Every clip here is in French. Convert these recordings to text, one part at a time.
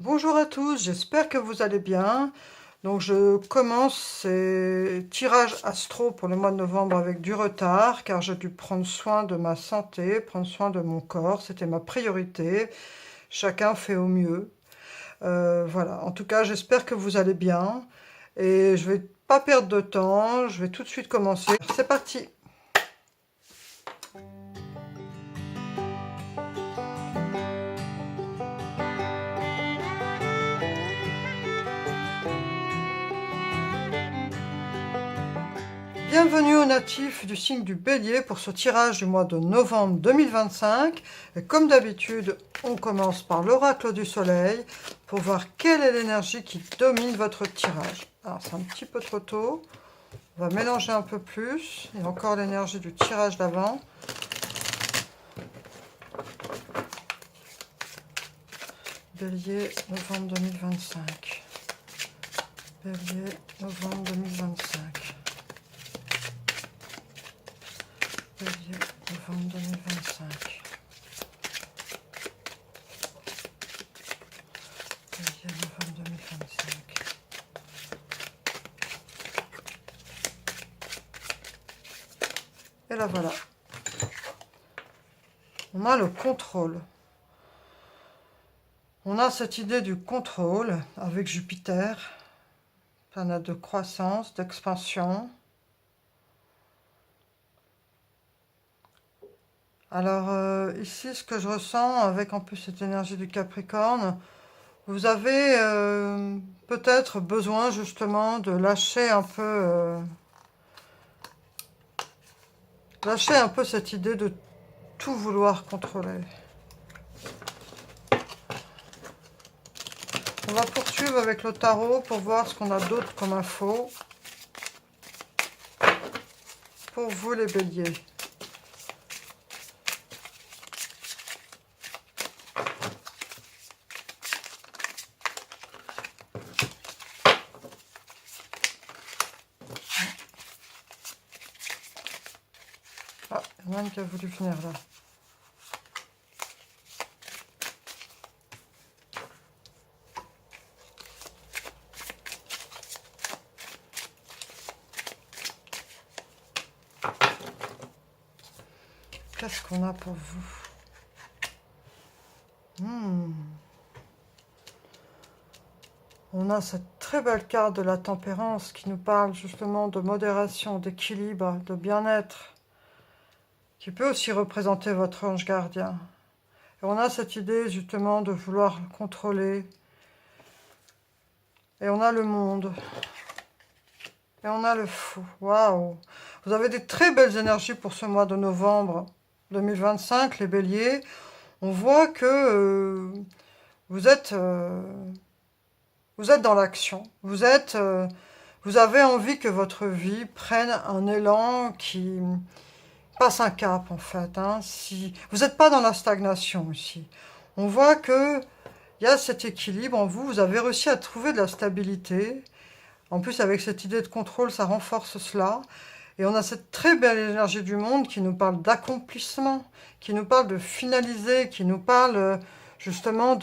Bonjour à tous, j'espère que vous allez bien. Donc je commence ces tirages astro pour le mois de novembre avec du retard car j'ai dû prendre soin de ma santé, prendre soin de mon corps, c'était ma priorité. Chacun fait au mieux. Voilà, en tout cas j'espère que vous allez bien et je vais pas perdre de temps, je vais tout de suite commencer. C'est parti! Bienvenue aux natifs du signe du Bélier pour ce tirage du mois de novembre 2025. Et comme d'habitude, on commence par l'oracle du soleil pour voir quelle est l'énergie qui domine votre tirage. Alors c'est un petit peu trop tôt. On va mélanger un peu plus. Et encore l'énergie du tirage d'avant. Bélier, novembre 2025. Bélier, novembre 2025. Bélier, novembre 2025. Bélier, novembre 2025. Et là voilà. On a le contrôle. On a cette idée du contrôle avec Jupiter, planète de croissance, d'expansion. Alors ici, ce que je ressens avec en plus cette énergie du Capricorne, vous avez peut-être besoin justement de lâcher un peu cette idée de tout vouloir contrôler. On va poursuivre avec le tarot pour voir ce qu'on a d'autre comme info pour vous les béliers. Ah, il y en a un qui a voulu venir là. Qu'est-ce qu'on a pour vous? On a cette très belle carte de la tempérance qui nous parle justement de modération, d'équilibre, de bien-être, qui peut aussi représenter votre ange gardien. Et on a cette idée justement de vouloir contrôler. Et on a le monde. Et on a le fou. Waouh! Vous avez des très belles énergies pour ce mois de novembre 2025, les béliers. On voit que vous êtes dans l'action. Vous avez envie que votre vie prenne un élan qui passe un cap, en fait. Si vous n'êtes pas dans la stagnation ici. On voit que il y a cet équilibre en vous. Vous avez réussi à trouver de la stabilité. En plus, avec cette idée de contrôle, ça renforce cela. Et on a cette très belle énergie du monde qui nous parle d'accomplissement, qui nous parle de finaliser, qui nous parle justement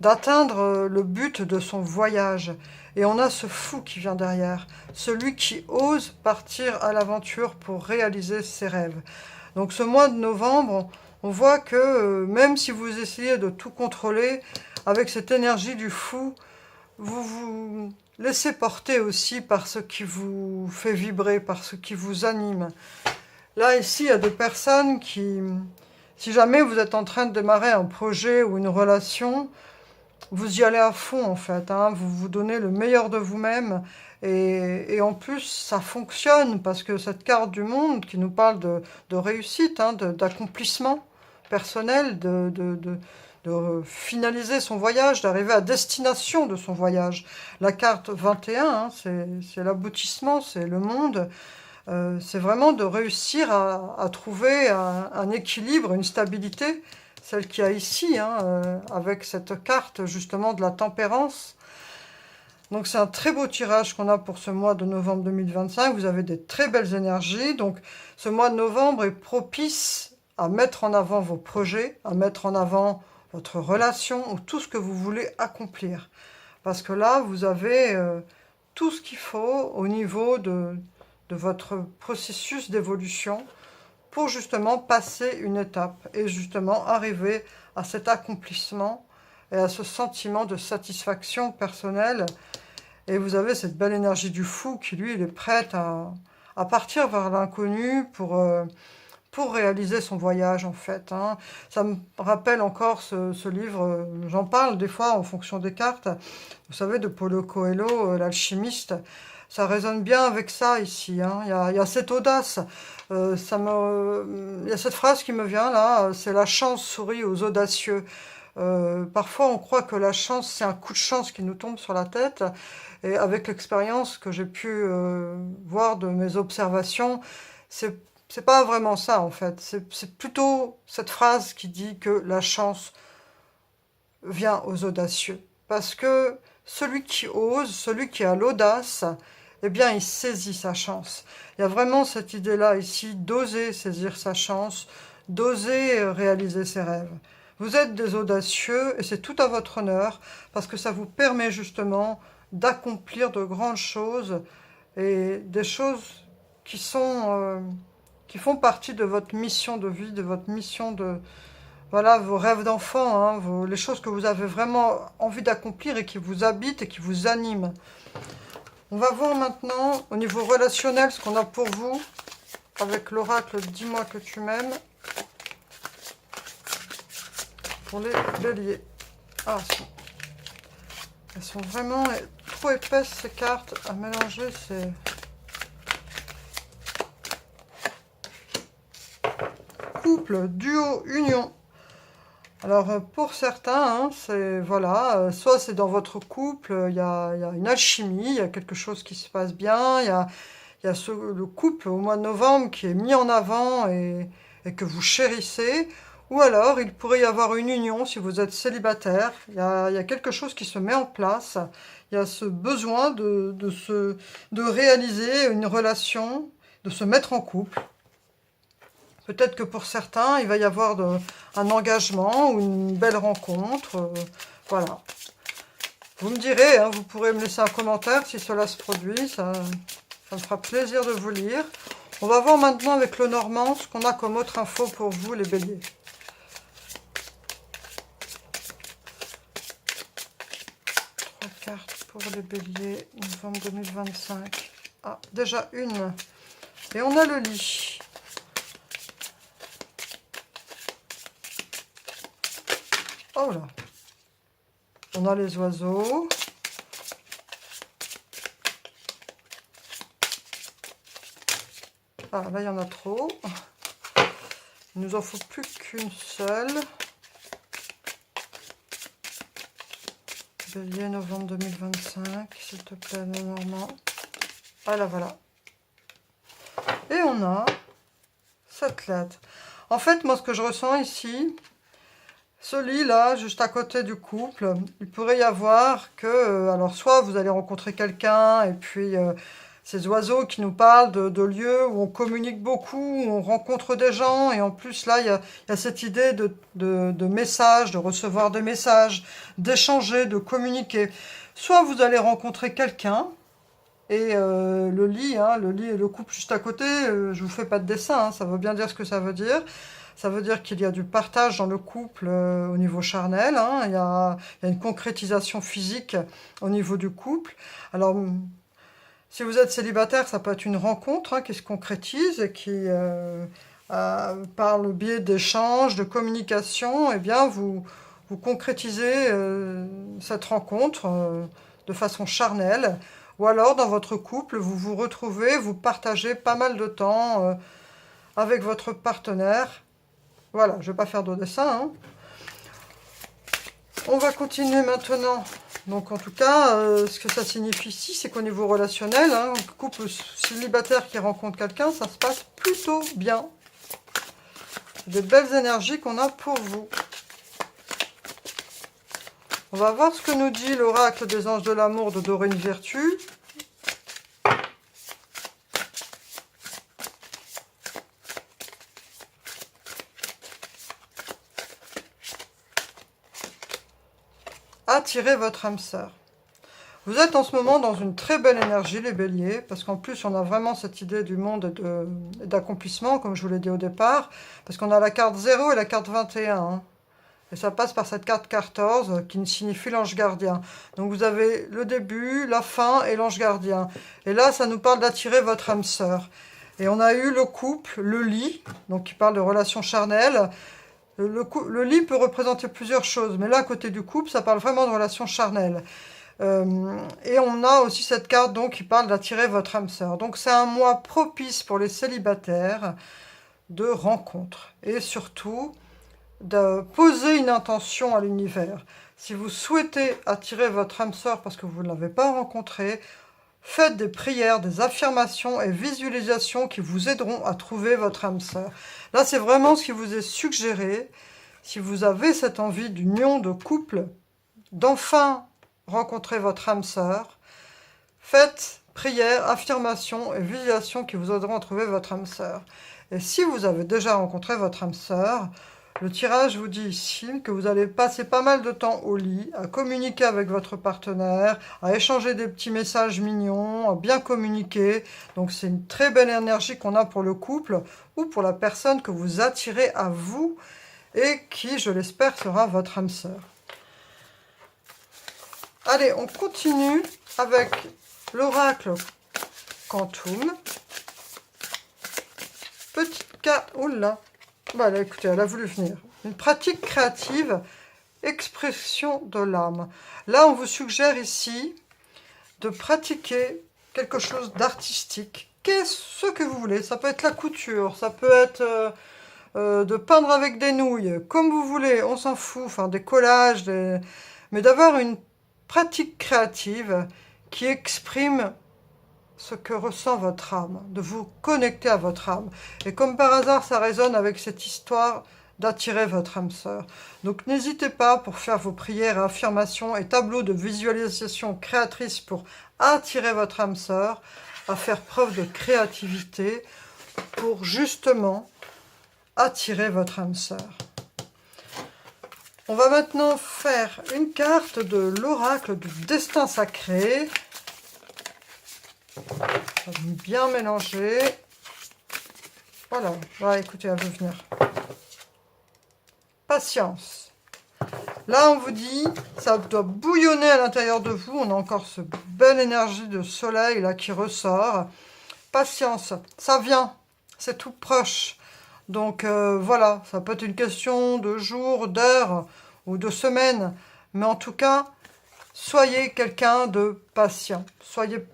d'atteindre le but de son voyage. Et on a ce fou qui vient derrière, celui qui ose partir à l'aventure pour réaliser ses rêves. Donc ce mois de novembre, on voit que même si vous essayez de tout contrôler, avec cette énergie du fou, vous vous laissez porter aussi par ce qui vous fait vibrer, par ce qui vous anime. Là, ici, il y a des personnes qui, si jamais vous êtes en train de démarrer un projet ou une relation, vous y allez à fond en fait, vous vous donnez le meilleur de vous-même et en plus ça fonctionne parce que cette carte du monde qui nous parle de réussite, d'accomplissement personnel, de finaliser son voyage, d'arriver à destination de son voyage. La carte 21, c'est l'aboutissement, c'est le monde. C'est vraiment de réussir à trouver un équilibre, une stabilité, celle qu'il y a ici, avec cette carte justement de la tempérance. Donc c'est un très beau tirage qu'on a pour ce mois de novembre 2025. Vous avez des très belles énergies. Donc ce mois de novembre est propice à mettre en avant vos projets, à mettre en avant votre relation ou tout ce que vous voulez accomplir. Parce que là, vous avez tout ce qu'il faut au niveau de votre processus d'évolution pour justement passer une étape et justement arriver à cet accomplissement et à ce sentiment de satisfaction personnelle. Et vous avez cette belle énergie du fou qui, lui, il est prêt à partir vers l'inconnu pour réaliser son voyage, en fait. Hein. Ça me rappelle encore ce livre, j'en parle des fois en fonction des cartes, vous savez, de Paulo Coelho, l'alchimiste. Ça résonne bien avec ça ici. Hein. Il y a cette audace. Il y a cette phrase qui me vient là, c'est la chance sourit aux audacieux. Parfois, on croit que la chance, c'est un coup de chance qui nous tombe sur la tête. Et avec l'expérience que j'ai pu voir de mes observations, c'est c'est pas vraiment ça en fait. C'est plutôt cette phrase qui dit que la chance vient aux audacieux. Parce que celui qui ose, celui qui a l'audace, eh bien, il saisit sa chance. Il y a vraiment cette idée-là ici, d'oser saisir sa chance, d'oser réaliser ses rêves. Vous êtes des audacieux et c'est tout à votre honneur parce que ça vous permet justement d'accomplir de grandes choses et des choses qui qui font partie de votre mission de vie, de votre mission de, voilà, vos rêves d'enfant, hein, les choses que vous avez vraiment envie d'accomplir et qui vous habitent et qui vous animent. On va voir maintenant, au niveau relationnel, ce qu'on a pour vous, avec l'oracle « Dis-moi que tu m'aimes », pour les béliers. Ah, elles sont vraiment trop épaisses, ces cartes, à mélanger, c'est... Couple, duo, union. Alors pour certains, hein, c'est voilà, soit c'est dans votre couple, il y a une alchimie, il y a quelque chose qui se passe bien, il y a le couple au mois de novembre qui est mis en avant et que vous chérissez, ou alors il pourrait y avoir une union si vous êtes célibataire, il y a quelque chose qui se met en place, il y a ce besoin de réaliser une relation, de se mettre en couple. Peut-être que pour certains, il va y avoir un engagement ou une belle rencontre. Voilà. Vous me direz, hein, vous pourrez me laisser un commentaire si cela se produit. Ça me fera plaisir de vous lire. On va voir maintenant avec le Normand ce qu'on a comme autre info pour vous, les béliers. Trois cartes pour les béliers, novembre 2025. Ah, déjà une. Et on a le lit. Oh là, on a les oiseaux. Ah, là, il y en a trop. Il nous en faut plus qu'une seule. Bélier, novembre 2025, s'il te plaît, le Normand. Ah là, voilà. Et on a cette lettre. En fait, moi, ce que je ressens ici... Ce lit-là, juste à côté du couple, il pourrait y avoir que, alors soit vous allez rencontrer quelqu'un, et puis ces oiseaux qui nous parlent de lieux où on communique beaucoup, où on rencontre des gens, et en plus là, il y a cette idée de messages, de recevoir des messages, d'échanger, de communiquer. Soit vous allez rencontrer quelqu'un, et le lit, hein, le lit et le couple juste à côté, je vous fais pas de dessin, hein, ça veut bien dire ce que ça veut dire. Ça veut dire qu'il y a du partage dans le couple au niveau charnel, hein, il y a une concrétisation physique au niveau du couple. Alors, si vous êtes célibataire, ça peut être une rencontre hein, qui se concrétise et qui, par le biais d'échanges, de communication, eh bien, vous concrétisez cette rencontre de façon charnelle. Ou alors, dans votre couple, vous vous retrouvez, vous partagez pas mal de temps avec votre partenaire. Voilà, je ne vais pas faire de dessin. Hein. On va continuer maintenant. Donc, en tout cas, ce que ça signifie ici, c'est qu'au niveau relationnel, hein, un couple célibataire qui rencontre quelqu'un, ça se passe plutôt bien. Des belles énergies qu'on a pour vous. On va voir ce que nous dit l'oracle des anges de l'amour de Dorine Virtue. attirer votre âme sœur. Vous êtes en ce moment dans une très belle énergie, les béliers, parce qu'en plus, on a vraiment cette idée du monde et d'accomplissement, comme je vous l'ai dit au départ, parce qu'on a la carte 0 et la carte 21, hein. Et ça passe par cette carte 14 qui signifie l'ange gardien. Donc vous avez le début, la fin et l'ange gardien. Et là, ça nous parle d'attirer votre âme sœur. Et on a eu le couple, le lit, donc qui parle de relations charnelles. Le lit peut représenter plusieurs choses, mais là, à côté du couple, ça parle vraiment de relations charnelles. Et on a aussi cette carte donc qui parle d'attirer votre âme sœur. Donc c'est un mois propice pour les célibataires de rencontres. Et surtout, de poser une intention à l'univers. Si vous souhaitez attirer votre âme sœur parce que vous ne l'avez pas rencontrée, faites des prières, des affirmations et visualisations qui vous aideront à trouver votre âme sœur. Là, c'est vraiment ce qui vous est suggéré. Si vous avez cette envie d'union, de couple, d'enfin rencontrer votre âme sœur, faites prières, affirmations et visualisations qui vous aideront à trouver votre âme sœur. Et si vous avez déjà rencontré votre âme sœur, le tirage vous dit ici que vous allez passer pas mal de temps au lit, à communiquer avec votre partenaire, à échanger des petits messages mignons, à bien communiquer. Donc c'est une très belle énergie qu'on a pour le couple ou pour la personne que vous attirez à vous et qui, je l'espère, sera votre âme sœur. Allez, on continue avec l'oracle Quantum. Petite carte... Oula. Voilà, écoutez, elle a voulu venir. Une pratique créative, expression de l'âme. Là, on vous suggère ici de pratiquer quelque chose d'artistique. Qu'est-ce ce que vous voulez? Ça peut être la couture, ça peut être de peindre avec des nouilles, comme vous voulez, on s'en fout, enfin des collages, mais d'avoir une pratique créative qui exprime ce que ressent votre âme, de vous connecter à votre âme. Et comme par hasard, ça résonne avec cette histoire d'attirer votre âme sœur. Donc n'hésitez pas pour faire vos prières, affirmations et tableaux de visualisation créatrice pour attirer votre âme sœur, à faire preuve de créativité pour justement attirer votre âme sœur. On va maintenant faire une carte de l'oracle du destin sacré. Bien mélanger. Voilà, écoutez, elle veut venir. Patience. Là, on vous dit, ça doit bouillonner à l'intérieur de vous. On a encore cette belle énergie de soleil là qui ressort. Patience, ça vient, c'est tout proche. Donc voilà, ça peut être une question de jours, d'heures ou de semaines. Mais en tout cas, soyez quelqu'un de patient. Soyez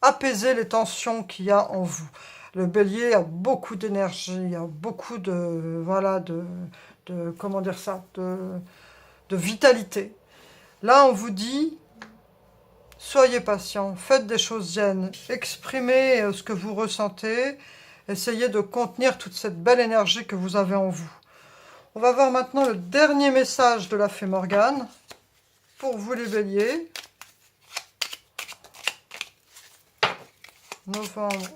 apaiser les tensions qu'il y a en vous. Le bélier a beaucoup d'énergie, il y a beaucoup de comment dire ça, de vitalité. Là, on vous dit, soyez patient, faites des choses zen, exprimez ce que vous ressentez, essayez de contenir toute cette belle énergie que vous avez en vous. On va voir maintenant le dernier message de la fée Morgane pour vous les béliers. Novembre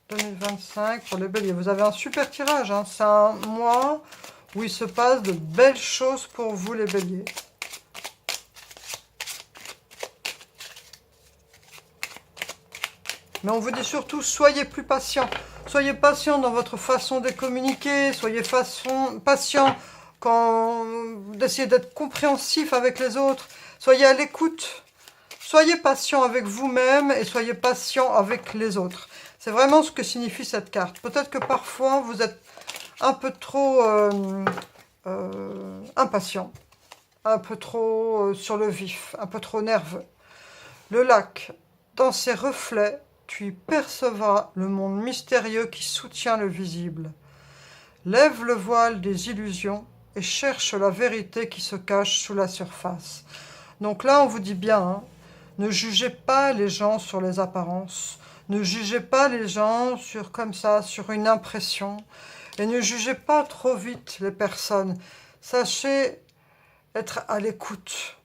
2025 pour les béliers. Vous avez un super tirage, hein. C'est un mois où il se passe de belles choses pour vous les béliers. Mais on vous dit surtout, soyez plus patient. Soyez patient dans votre façon de communiquer. Soyez patient quand vous essayez d'être compréhensif avec les autres. Soyez à l'écoute. Soyez patient avec vous-même et soyez patient avec les autres. C'est vraiment ce que signifie cette carte. Peut-être que parfois, vous êtes un peu trop impatient, un peu trop sur le vif, un peu trop nerveux. Le lac, dans ses reflets, tu y percevras le monde mystérieux qui soutient le visible. Lève le voile des illusions et cherche la vérité qui se cache sous la surface. Donc là, on vous dit bien, hein, ne jugez pas les gens sur les apparences. Ne jugez pas les gens comme ça, sur une impression. Et ne jugez pas trop vite les personnes. Sachez être à l'écoute.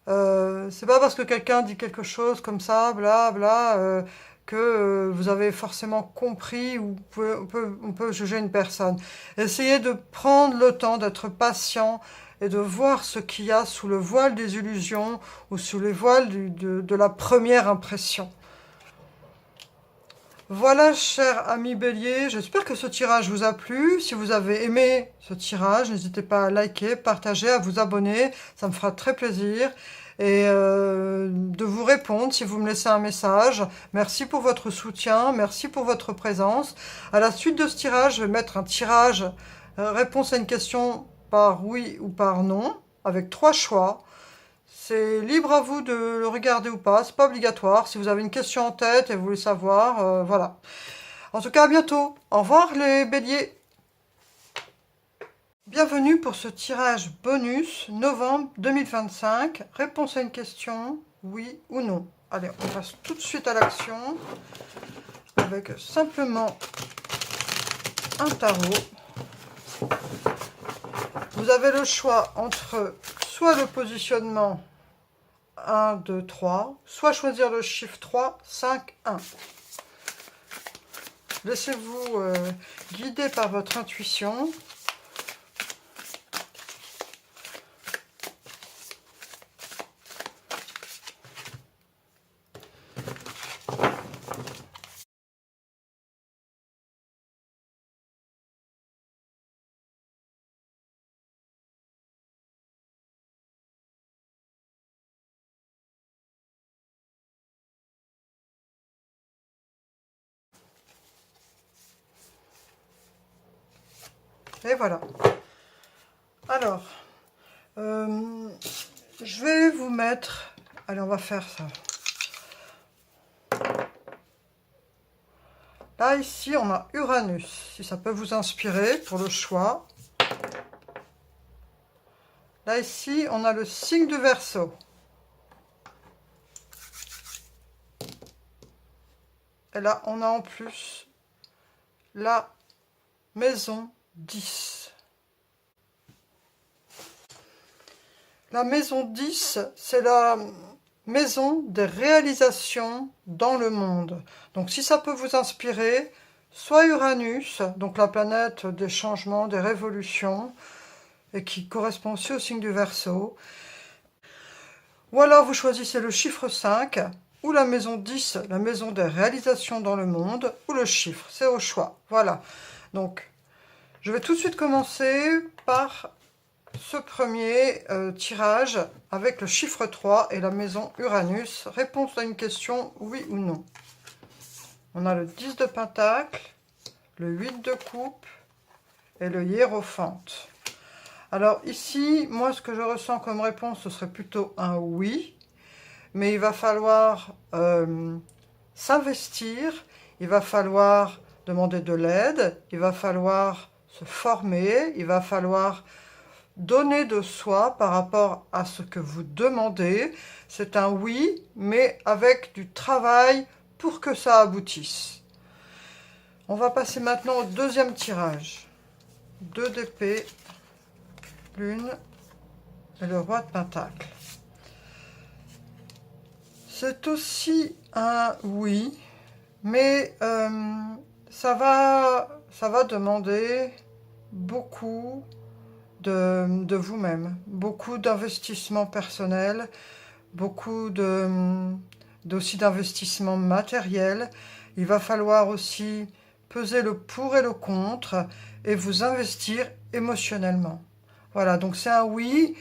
C'est pas parce que quelqu'un dit quelque chose comme ça, blabla, que vous avez forcément compris ou on peut juger une personne. Essayez de prendre le temps d'être patient et de voir ce qu'il y a sous le voile des illusions ou sous les voiles de la première impression. Voilà, cher ami Bélier, j'espère que ce tirage vous a plu. Si vous avez aimé ce tirage, n'hésitez pas à liker, partager, à vous abonner, ça me fera très plaisir. Et de vous répondre si vous me laissez un message. Merci pour votre soutien, merci pour votre présence. À la suite de ce tirage, je vais mettre un tirage réponse à une question par oui ou par non, avec 3 choix. C'est libre à vous de le regarder ou pas, c'est pas obligatoire. Si vous avez une question en tête et vous voulez savoir, voilà. En tout cas, à bientôt. Au revoir les béliers. Bienvenue pour ce tirage bonus novembre 2025. Réponse à une question, oui ou non. Allez, on passe tout de suite à l'action avec simplement un tarot. Vous avez le choix entre soit le positionnement 1, 2, 3, soit choisir le chiffre 3, 5, 1. Laissez-vous guider par votre intuition. Et voilà. Alors, je vais vous mettre... Allez, on va faire ça. Là, ici, on a Uranus, si ça peut vous inspirer pour le choix. Là, ici, on a le signe du Verseau. Et là, on a en plus la maison 10. La maison 10, c'est la maison des réalisations dans le monde. Donc si ça peut vous inspirer, soit Uranus, donc la planète des changements, des révolutions, et qui correspond aussi au signe du Verseau. Ou alors vous choisissez le chiffre 5, ou la maison 10, la maison des réalisations dans le monde, ou le chiffre, c'est au choix. Voilà, donc je vais tout de suite commencer par ce premier tirage avec le chiffre 3 et la maison Uranus. Réponse à une question, oui ou non. On a le 10 de Pentacle, le 8 de Coupe et le Hiérophante. Alors ici, moi ce que je ressens comme réponse, ce serait plutôt un oui. Mais il va falloir s'investir, il va falloir demander de l'aide, il va falloir se former, il va falloir donner de soi par rapport à ce que vous demandez. C'est un oui, mais avec du travail pour que ça aboutisse. On va passer maintenant au deuxième tirage. 2 d'épée, lune et le roi de Pentacle. C'est aussi un oui, mais ça va demander beaucoup de vous-même, beaucoup d'investissement personnel, beaucoup aussi d'investissement matériel. Il va falloir aussi peser le pour et le contre et vous investir émotionnellement. Voilà, donc c'est un oui,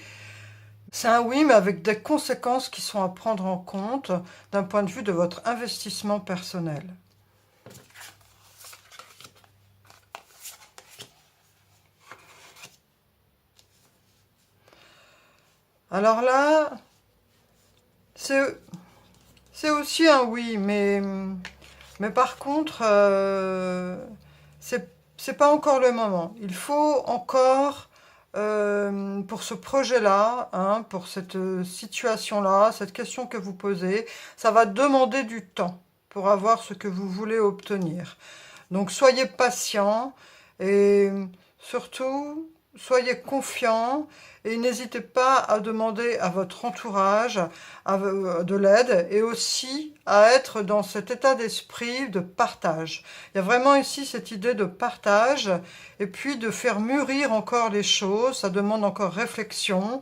mais avec des conséquences qui sont à prendre en compte d'un point de vue de votre investissement personnel. Alors là, c'est aussi un oui, mais par contre, c'est pas encore le moment. Il faut encore, pour ce projet-là, hein, pour cette situation-là, cette question que vous posez, ça va demander du temps pour avoir ce que vous voulez obtenir. Donc soyez patient et surtout, soyez confiant et n'hésitez pas à demander à votre entourage de l'aide et aussi à être dans cet état d'esprit de partage. Il y a vraiment ici cette idée de partage et puis de faire mûrir encore les choses. Ça demande encore réflexion.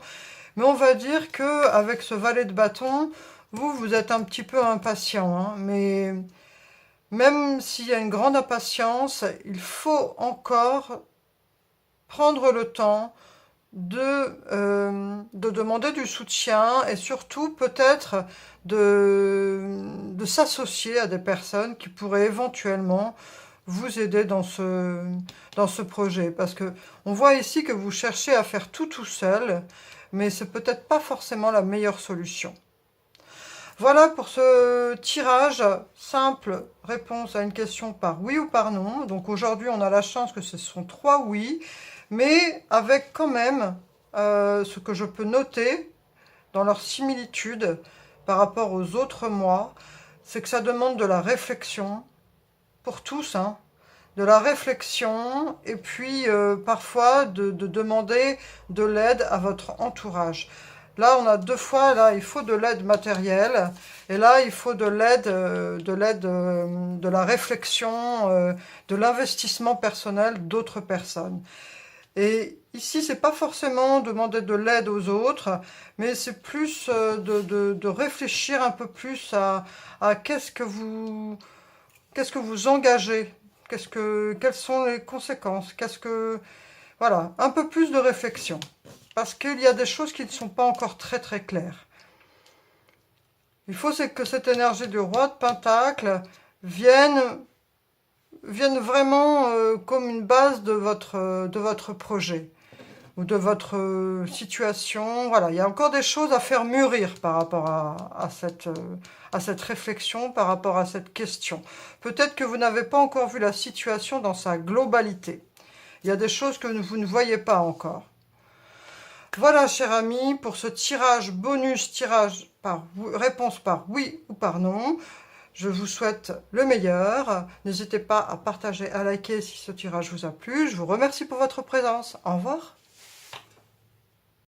Mais on va dire que avec ce valet de bâton, vous êtes un petit peu impatient, hein, mais même s'il y a une grande impatience, il faut encore prendre le temps de demander du soutien et surtout peut-être de s'associer à des personnes qui pourraient éventuellement vous aider dans ce projet. Parce que on voit ici que vous cherchez à faire tout seul, mais c'est peut-être pas forcément la meilleure solution. Voilà pour ce tirage simple, réponse à une question par oui ou par non. Donc aujourd'hui, on a la chance que ce sont 3 oui, mais avec quand même ce que je peux noter dans leur similitude par rapport aux autres mois, c'est que ça demande de la réflexion, pour tous, hein, de la réflexion et puis parfois de demander de l'aide à votre entourage. Là, on a 2 fois, là, il faut de l'aide matérielle, et là, il faut de l'aide, de la réflexion, de l'investissement personnel d'autres personnes. Et ici, c'est pas forcément demander de l'aide aux autres, mais c'est plus de réfléchir un peu plus à qu'est-ce que vous engagez, quelles sont les conséquences, voilà, un peu plus de réflexion. Parce qu'il y a des choses qui ne sont pas encore très claires. Il faut que cette énergie du roi de Pentacle vienne vraiment comme une base de votre projet ou de votre situation. Voilà, il y a encore des choses à faire mûrir par rapport à cette réflexion, par rapport à cette question. Peut-être que vous n'avez pas encore vu la situation dans sa globalité. Il y a des choses que vous ne voyez pas encore. Voilà, cher ami, pour ce bonus tirage par réponse par oui ou par non. Je vous souhaite le meilleur. N'hésitez pas à partager, à liker si ce tirage vous a plu. Je vous remercie pour votre présence. Au revoir.